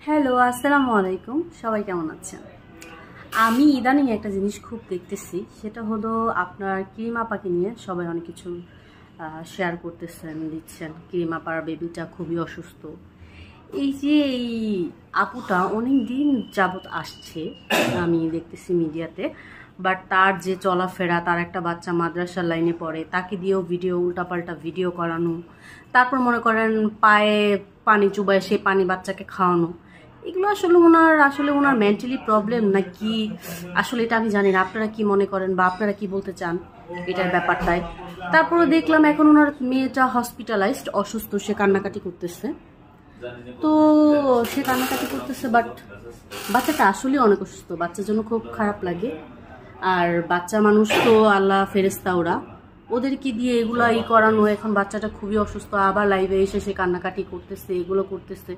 Hello, আসসালামু আলাইকুম। সবাই কেমন আছেন? আমি ইদানিং একটা জিনিস খুব দেখতেছি, সেটা হলো আপনার ক্রিম আপাকে নিয়ে সবাই অনেক কিছু শেয়ার করতেছেন, দিচ্ছেন। ক্রিম আপার বেবিটা খুবই অসুস্থ। এই আপুটা অনেক দিন যাবত আসছে, আমি দেখতেছি মিডিয়াতে। বাট তার যে চলাফেরা, তার একটা বাচ্চা মাদ্রাসার লাইনে পড়ে, তাকে দিয়েও উল্টাপাল্টা ভিডিও করানো, তারপর মনে করেন পায়ে পানি চুবায় সে পানি বাচ্চাকে খাওয়ানো, এগুলো আসলে ওনার মেন্টালি প্রবলেম নাকি আসলে এটা আমি জানি না। আপনারা কি মনে করেন বা আপনারা কি বলতে চান এটার ব্যাপারটায়? তারপরে দেখলাম এখন ওনার মেয়েটা হসপিটালাইজড, অসুস্থ, সে কান্নাকাটি করতেছে। তো সে কান্নাকাটি করতেছে, বাট বাচ্চাটা আসলে অনেক অসুস্থ। বাচ্চার জন্য খুব খারাপ লাগে। আর বাচ্চা মানুষ তো আল্লাহ ফেরেস্তা, ওদেরকে দিয়ে এগুলো করানো। এখন বাচ্চাটা খুবই অসুস্থ, আবার লাইভে এসে সে কান্নাকাটি করতেছে, এগুলো করতেছে।